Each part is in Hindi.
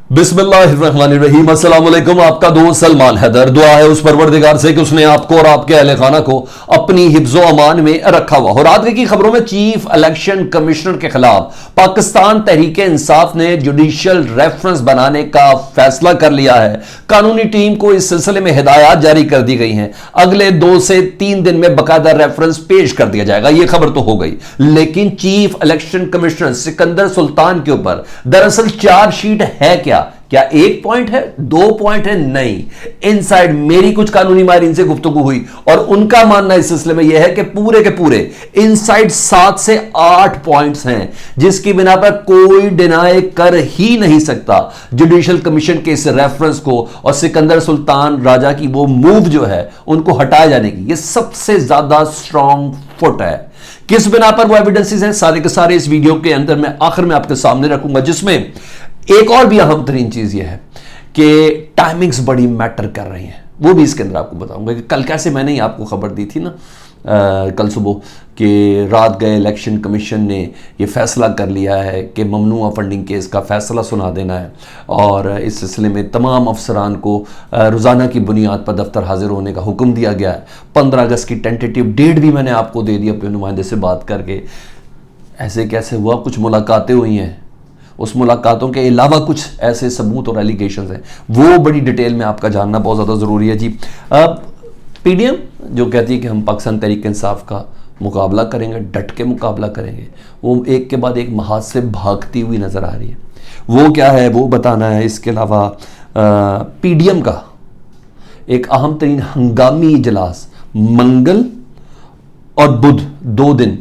बिस्मिल्लाहिर्रहमानिर्रहीम। अस्सलाम वालेकुम। आपका दोस्त सलमान हैदर। दुआ है उस परवरदिगार से कि उसने आपको और आपके अहले खाना को अपनी हिफ्ज़ो अमान में रखा हुआ हो। रात की खबरों में चीफ इलेक्शन कमिश्नर के खिलाफ पाकिस्तान तहरीक इंसाफ ने जुडिशियल रेफरेंस बनाने का फैसला कर लिया है। कानूनी टीम को इस सिलसिले में हिदायत जारी कर दी गई हैं। अगले 2 से 3 दिन में बाकायदा रेफरेंस पेश कर दिया जाएगा। यह खबर तो हो गई, लेकिन chief election commissioner Sikandar Sultan के ऊपर दरअसल चार्जशीट है क्या 1 पॉइंट है, 2 पॉइंट है? नहीं। इनसाइड मेरी कुछ कानूनी माहिरीन से गुफ्तगू हुई और उनका मानना इस सिलसिले में यह है कि पूरे के पूरे इनसाइड 7 से 8 पॉइंट्स हैं, जिसकी बिना पर कोई डिनाई कर ही नहीं सकता जुडिशियल कमीशन के इस रेफरेंस को और सिकंदर सुल्तान राजा की वो मूव जो है उनको हटाए जाने की। यह सबसे ज्यादा स्ट्रॉन्ग फुट है। किस बिना पर वो एविडेंसेस हैं, सारे के सारे इस वीडियो के अंदर मैं आखिर में आपके सामने रखूंगा, जिसमें एक और भी अहम तरीन चीज यह है कि टाइमिंग्स बड़ी मैटर कर रही हैं। वो भी इसके अंदर आपको बताऊंगा कि कल कैसे मैंने ही आपको खबर दी थी ना कल सुबह कि रात गए इलेक्शन कमीशन ने ये फैसला कर लिया है कि ममनुआ फंडिंग केस का फैसला सुना देना है और इस सिलसिले में तमाम अफसरान को रोज़ाना की बुनियाद पर दफ्तर हाजिर होने का हुक्म दिया गया है। 15 अगस्त की टेंटेटिव डेट भी मैंने आपको दे दी अपने नुमाइंदे से बात करके। ऐसे कैसे हुआ? कुछ मुलाकातें हुई हैं, उस मुलाकातों के अलावा कुछ ऐसे सबूत और एलिगेशंस हैं, वो बड़ी डिटेल में आपका जानना बहुत ज़्यादा ज़रूरी है जी। पीडीएम जो कहती है कि हम पाकिस्तान तहरीक इंसाफ का मुकाबला करेंगे, डट के मुकाबला करेंगे, वो एक के बाद एक महाज से भागती हुई नज़र आ रही है। वो क्या है वो बताना है। इसके अलावा पीडीएम का एक अहम तरीन हंगामी इजलास मंगल और बुध 2 दिन,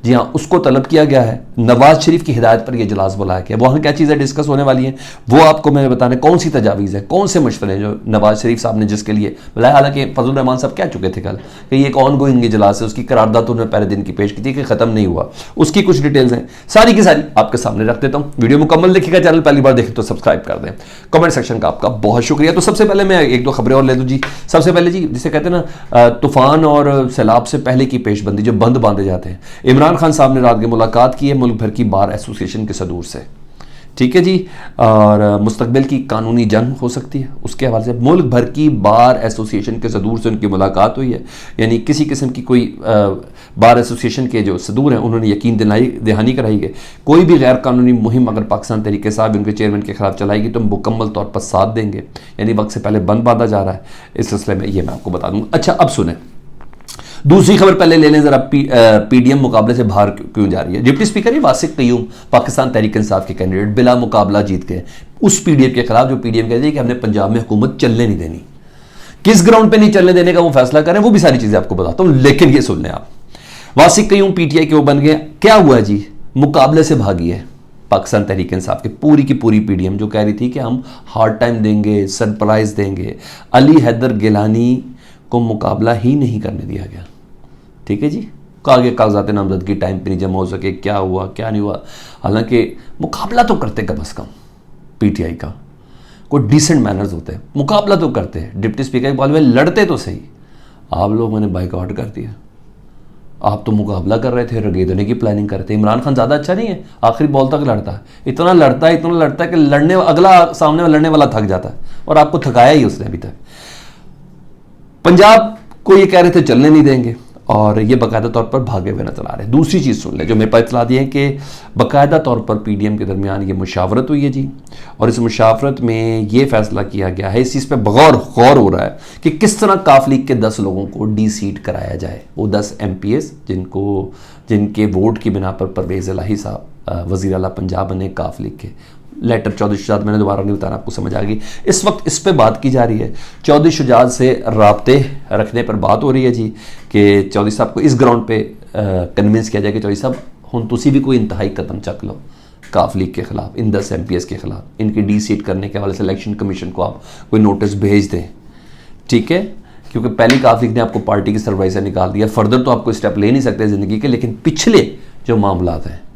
जी हाँ, उसको तलब किया गया है। नवाज शरीफ की हिदायत पर यह इजलास बुलाया गया। वहाँ क्या चीज़ें डिस्कस होने वाली हैं वो आपको मैंने बताना है। कौन सी तजावीज़ है, कौन से मशवरे हैं जो नवाज शरीफ साहब ने जिसके लिए बुलाया। हालांकि फजल रहमान साहब कह चुके थे कल कि ये एक ऑन गोइंग इजलास है, उसकी करारदाद तो उन्होंने पहले दिन की पेश की थी कि ख़त्म नहीं हुआ। उसकी कुछ डिटेल्स हैं, सारी की सारी आपके सामने रख देता हूँ। वीडियो मुकम्मल देखिएगा, चैनल पहली बार देखें तो सब्सक्राइब कर दें। कमेंट सेक्शन का आपका बहुत शुक्रिया। तो सबसे पहले मैं 1-2 खबरें और ले दूँ जी। सबसे पहले जी, जिसे कहते हैं ना तूफान और सैलाब से पहले की पेशबंदी, जो बंद बांधे जाते हैं। इमरान खान साहब ने रात मुलाकात की है मुल्क भर की बार एसोसिएशन के सदूर से, ठीक है जी। और मुस्तकबिल की कानूनी जंग हो सकती है, उसके हवाले से मुल्क भर की बार एसोसिएशन के सदूर से उनकी मुलाकात हुई है। यानी किसी किस्म की कोई बार एसोसिएशन के जो सदूर हैं उन्होंने यकीन दहानी कराई है कोई भी गैर कानूनी मुहिम अगर पाकिस्तान तरीके साहब उनके चेयरमैन के खिलाफ चलाएगी तो हम मुकम्मल तौर पर साथ देंगे। यानी वक्त से पहले बंद बांधा जा रहा है। इस सिलसिले में ये मैं आपको बता दूंगा। अच्छा, अब सुने दूसरी खबर पहले ले लें जरा। पीडीएम मुकाबले से बाहर क्यों जा रही है? डिप्टी स्पीकर वासिक कयूम पाकिस्तान तहरीक इंसाफ के कैंडिडेट बिला मुकाबला जीत गए उस पीडीएम के खिलाफ जो पीडीएम कहती है कि हमने पंजाब में हुकूमत चलने नहीं देनी। किस ग्राउंड पे नहीं चलने देने का वो फैसला करें, वो भी सारी चीजें आपको बताता हूं, लेकिन ये सुन लें आप। वासिक कयूम पीटीआई के वो बन गए। क्या हुआ जी? मुकाबले से भागी है पाकिस्तान तहरीक इंसाफ की पूरी पीडीएम, जो कह रही थी कि हम हार्ड टाइम देंगे, सरप्राइज देंगे। अली हैदर गिलानी को मुकाबला ही नहीं करने दिया गया, ठीक है जी। आगे कागजात नामजदगी टाइम पे नहीं जमा हो सके, क्या हुआ क्या नहीं हुआ। हालांकि मुकाबला तो करते कम अज़ कम पीटीआई का कोई डिसेंट मैनर्स होते हैं, मुकाबला तो करते हैं। डिप्टी स्पीकर के बारे में लड़ते तो सही, आप लोगों ने बाइकआउट कर दिया। आप तो मुकाबला कर रहे थे, रगेदने की प्लानिंग करते। इमरान खान ज़्यादा अच्छा नहीं है, आखिरी बॉल तक लड़ता है, इतना लड़ता है कि अगला सामने लड़ने वाला थक जाता है, और आपको थकाया ही उसने अभी तक। पंजाब को ये कह रहे थे चलने नहीं देंगे और ये बाकायदा तौर पर भागे हुए नजर आ रहे हैं। दूसरी चीज़ सुन ले जो मेरे पास इतला दी है कि बाकायदा तौर पर पीडीएम के दरमियान ये मुशावरत हुई है जी, और इस मुशावरत में ये फैसला किया गया है, इस चीज़ पर बगौर गौर हो रहा है कि किस तरह काफ लीग के 10 लोगों को डी सीट कराया जाए। वो 10 MPS जिनके वोट की बिना पर परवेज़ इलाही साहब वज़ीर आला पंजाब बने काफ लीग के। लेटर चौधरी शुजात, मैंने दोबारा नहीं बताना, आपको समझ आ गई। इस वक्त इस पे बात की जा रही है। चौधरी शुजात से राब्ते रखने पर बात हो रही है जी कि चौधरी साहब को इस ग्राउंड पे कन्विंस किया जाए कि चौधरी साहब हुण तुसी भी कोई इंतहाई कदम चक लो काफ लीग के खिलाफ, इन 10 MPS के खिलाफ, इनकी डी सीट करने के हवाले से इलेक्शन कमीशन को आप कोई नोटिस भेज दें, ठीक है। क्योंकि पहली काफ लीग ने आपको पार्टी की सरबराही से निकाल दिया, फर्दर तो आपको स्टेप ले नहीं सकते ज़िंदगी के, लेकिन पिछले जो मामलात हैं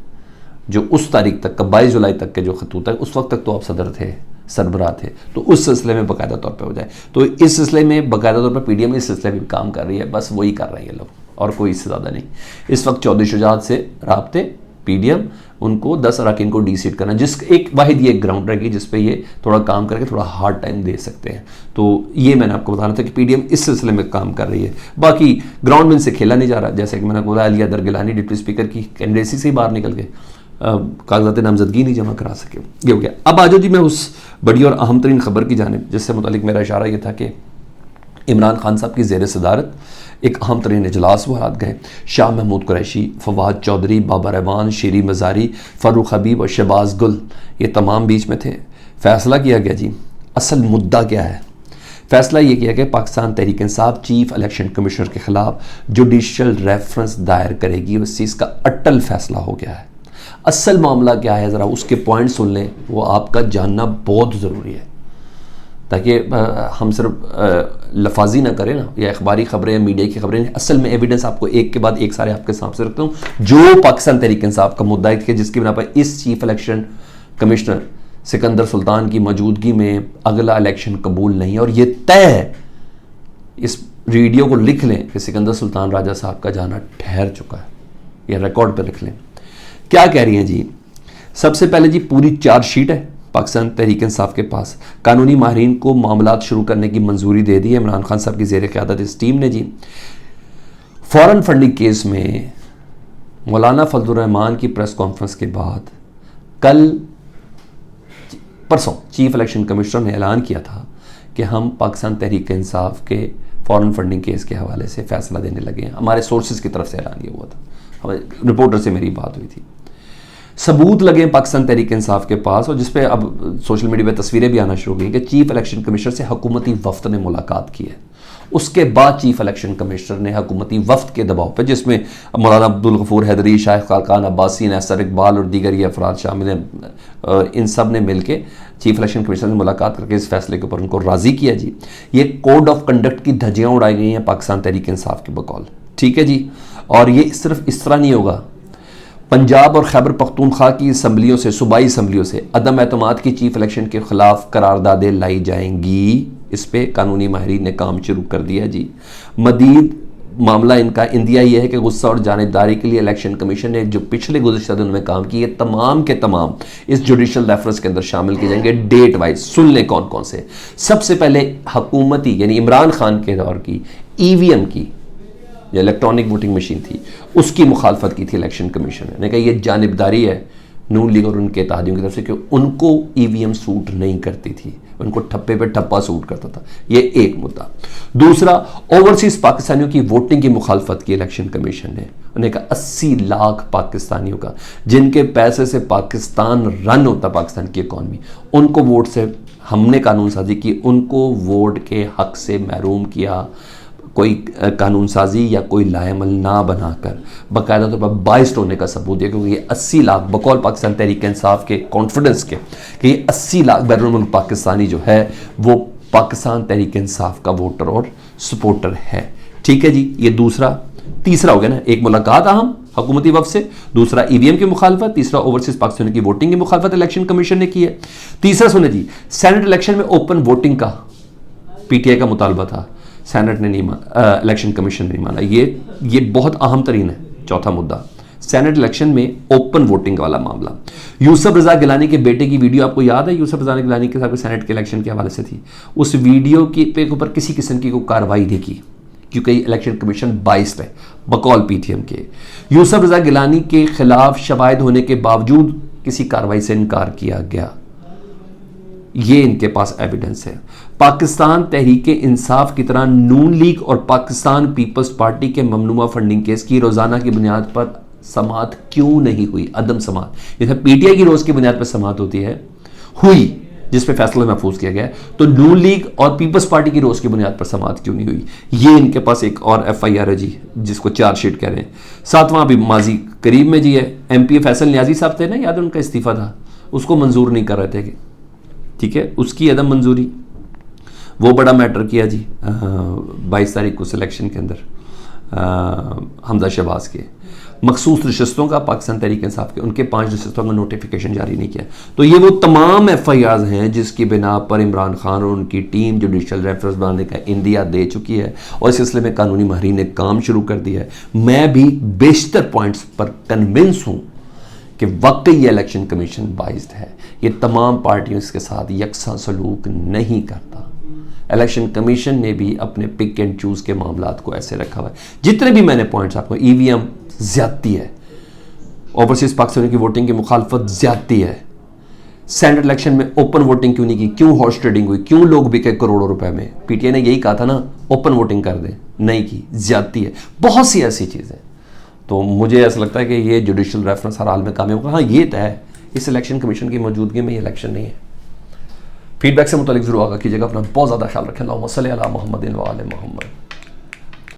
जो उस तारीख तक का 22 जुलाई तक के जो खतूत है, उस वक्त तक तो आप सदर थे, सरबराह थे, तो उस सिलसिले में बाकायदा तौर पे हो जाए। तो इस सिलसिले में बाकायदा तौर पर पीडीएम इस सिलसिले में काम कर रही है, बस वही कर रहे हैं ये लोग और कोई इससे ज़्यादा नहीं। इस वक्त चौधरी शुजात से राब्ते पीडीएम उनको 10 अरकान को डी-सीट करना, जिस एक वाहिद ये ग्राउंड रहेगी जिस पे ये थोड़ा काम करके थोड़ा हार्ड टाइम दे सकते हैं। तो ये मैंने आपको बताना था कि पीडीएम इस सिलसिले में काम कर रही है। बाकी ग्राउंड में इनसे खेला नहीं जा रहा, जैसे कि मैंने बोला अली अदर गिलानी डिप्टी स्पीकर की कैंडिडेसी से ही बाहर निकल गए, कागजात नामजदगी नहीं जमा करा सके, ये हो गया। अब आ जाओ जी मैं उस बड़ी और अहम तरीन खबर की जानिब जिससे मुतालिक मेरा इशारा ये था कि इमरान खान साहब की ज़ेर सदारत एक अहम तरीन इजलास वो हाथ गए। शाह महमूद कुरैशी, फवाद चौधरी, बाबर रहमान, शेरी मज़ारी, फ़ारूक हबीब और शहबाज गुल ये तमाम बीच में थे। फैसला किया गया जी, असल मुद्दा क्या है? फैसला ये किया कि Pakistan Tehreek Insaf chief election commissioner के खिलाफ जुडिशल रेफरेंस दायर करेगी। उस चीज़ का अटल फैसला हो गया है। असल मामला क्या है ज़रा उसके पॉइंट सुन लें, वो आपका जानना बहुत ज़रूरी है ताकि हम सिर्फ लफाजी ना करें ना, या अखबारी खबरें या मीडिया की खबरें। असल में एविडेंस आपको एक के बाद एक सारे आपके सामने रखता हूँ। जो पाकिस्तान तहरीक इंसाफ का मुद्दा है जिसकी बिना पर इस chief election commissioner Sikandar Sultan की मौजूदगी में अगला इलेक्शन कबूल नहीं है, और ये तय है, इस वीडियो को लिख लें कि सिकंदर सुल्तान राजा साहब का जाना ठहर चुका है, यह रिकॉर्ड पर लिख लें। क्या कह रही हैं जी? सबसे पहले जी पूरी चार्जशीट है पाकिस्तान तहरीक इंसाफ के पास। कानूनी माहिरीन को मामलात शुरू करने की मंजूरी दे दी है इमरान खान साहब की ज़ेर क़यादत इस टीम ने जी। फॉरेन फंडिंग केस में मौलाना फजलुर रहमान की प्रेस कॉन्फ्रेंस के बाद कल परसों चीफ इलेक्शन कमिश्नर ने ऐलान किया था कि हम पाकिस्तान तहरीक इंसाफ के फॉरेन फंडिंग केस के हवाले से फैसला देने लगे हैं। हमारे सोर्सेज की तरफ से ऐलान ये हुआ था, हमारे रिपोर्टर से मेरी बात हुई थी। सबूत लगे पाकिस्तान तहरीक इंसाफ के पास, और जिसपे अब सोशल मीडिया पे तस्वीरें भी आना शुरू हो गई कि चीफ इलेक्शन कमिश्नर से हुकूमती वफ्द ने मुलाकात की है। उसके बाद चीफ इलेक्शन कमिश्नर ने हुकूमती वफ्द के दबाव पे, जिसमें मौलाना अब्दुल गफूर हैदरी, शाइख खाकान अब्बासी, नैसर इकबाल और दीगर ये अफराद शामिल हैं, इन सब ने मिलकर चीफ इलेक्शन कमिश्नर से मुलाकात करके इस फैसले के ऊपर उनको राज़ी किया जी। ये कोड ऑफ कंडक्ट की धज्जियाँ उड़ाई गई हैं पाकिस्तान तहरीक इंसाफ के बकौल, ठीक है जी। और ये सिर्फ इस तरह नहीं होगा, पंजाब और खैबर पख्तूनख्वा की असम्बलियों से, सूबाई असम्बलियों से अदम एतमाद की चीफ इलेक्शन के खिलाफ करारदादें लाई जाएंगी। इस पे कानूनी माहिरीन ने काम शुरू कर दिया जी। मजीद मामला इनका इंदिया ये है कि गुस्सा और जानिबदारी के लिए इलेक्शन कमीशन ने जो पिछले गुज़श्ता दिनों में काम किए तमाम के तमाम इस जुडिशल रेफरेंस के अंदर शामिल किए जाएंगे डेट वाइज। सुन लें कौन कौन से। सबसे पहले हुकूमती यानी इमरान खान के दौर की ईवीएम की जो इलेक्ट्रॉनिक वोटिंग मशीन थी उसकी मुखालफत की थी इलेक्शन कमीशन ने कहा यह जानिबदारी है नून लीग और उनके इत्तेहादियों की तरफ से कि उनको ईवीएम सूट नहीं करती थी, उनको ठप्पे पे ठप्पा सूट करता था। ये एक मुद्दा। दूसरा, ओवरसीज पाकिस्तानियों की वोटिंग की मुखालफत की इलेक्शन कमीशन ने। उन्हें कहा 80 लाख पाकिस्तानियों का जिनके पैसे से पाकिस्तान रन होता, पाकिस्तान की इकॉनमी, उनको वोट से हमने कानून साजी की, उनको वोट के हक से महरूम किया। कोई कानून साजी या कोई लाएमल ना बनाकर बाकायदा तौर पर बाइस्ड होने का सबूत दिया, क्योंकि ये 80 लाख बकौल पाकिस्तान तहरीक इंसाफ के कॉन्फिडेंस के कि ये 80 लाख बैरून मुल्क पाकिस्तानी जो है वो पाकिस्तान तहरीक इंसाफ का वोटर और सपोर्टर है। ठीक है जी, ये दूसरा। तीसरा हो गया ना, एक मुलाकात अहम हुकूमती वफ्द से, दूसरा ईवीएम की मुखालफत, तीसरा ओवरसीज पाकिस्तान की वोटिंग की मुखालफत इलेक्शन कमीशन ने की है। तीसरा सुने जी, सेनेट इलेक्शन में ओपन वोटिंग का पीटीआई का मुतालबा था, सेनेट ने नहीं माना, इलेक्शन कमीशन ने नहीं माना। ये बहुत अहम तरीन है। चौथा मुद्दा, सेनेट इलेक्शन में ओपन वोटिंग वाला मामला। यूसुफ रजा गिलानी के बेटे की वीडियो आपको याद है, यूसुफ रजा गिलानी के साथ सेनेट के इलेक्शन के हवाले से थी। उस वीडियो के पे ऊपर किसी किस्म की कोई कार्रवाई नहीं की क्योंकि इलेक्शन कमीशन बाइस्ड है बकौल पीटीएम के। यूसुफ रजा गिलानी के खिलाफ शवाहिद होने के बावजूद किसी कार्रवाई से इनकार किया गया। ये इनके पास एविडेंस है। पाकिस्तान तहरीक इंसाफ की तरह नून लीग और पाकिस्तान पीपल्स पार्टी के ममनुआ फंडिंग केस की रोजाना की बुनियाद पर समाअत क्यों नहीं हुई? अदम समाअत, जैसे पीटीआई की रोज की बुनियाद पर समाअत होती है, हुई, जिस पे फैसला महफूज किया गया, तो नून लीग और पीपल्स पार्टी की रोज की बुनियाद पर समाअत क्यों नहीं हुई? ये इनके पास एक और एफआईआर है जी, जिसको चार्जशीट कह रहे हैं। सातवां भी माजी करीब में जी है, एमपी फैसल न्याजी साहब थे ना, याद उनका इस्तीफा था, उसको मंजूर नहीं कर रहे थे, ठीक है, उसकी अदम मंजूरी, वो बड़ा मैटर किया जी 22 तारीख को सिलेक्शन के अंदर हमजा शहबाज के मखसूस नशस्तों का पाकिस्तान तहरीक इंसाफ के, उनके 5 नशस्तों का नोटिफिकेशन जारी नहीं किया। तो ये वो तमाम एफआईआर हैं जिसकी बिना पर इमरान खान और उनकी टीम जुडिशल रेफरेंस बनाने का इंदिया दे चुकी है और इस सिलसिले में कानूनी माहिरीन ने काम शुरू कर दिया है। मैं भी बेशतर पॉइंट्स पर कन्विंस हूँ कि वाकई ये इलेक्शन कमीशन बाइज्ड है। ये तमाम पार्टियों के साथ यकसा सलूक नहीं करता। इलेक्शन कमीशन ने भी अपने पिक एंड चूज के मामलात को ऐसे रखा हुआ है। जितने भी मैंने पॉइंट्स आपको, ईवीएम ज्यादती है, ओवरसीज पाकिस्तानियों की वोटिंग की मुखालफत ज्यादती है, सेंट्रल इलेक्शन में ओपन वोटिंग क्यों नहीं की, क्यों हॉर्स ट्रेडिंग हुई, क्यों लोग बिके करोड़ों रुपए में, पीटीआई ने यही कहा था ना ओपन वोटिंग कर दें, नहीं की, ज्यादती है, बहुत सी ऐसी चीजें। तो मुझे ऐसा लगता है कि ये जुडिशल रेफरेंस हर हाल में कामयाब होगा। हाँ ये तय है, इस इलेक्शन कमीशन की मौजूदगी में ये इलेक्शन नहीं है। फीडबैक से मुतालिक जरूर आगा कीजिएगा। अपना बहुत ज़्यादा ख्याल रखें। अल्लाहुम्मा सल्ली अला मुहम्मदिन व आले मुहम्मद।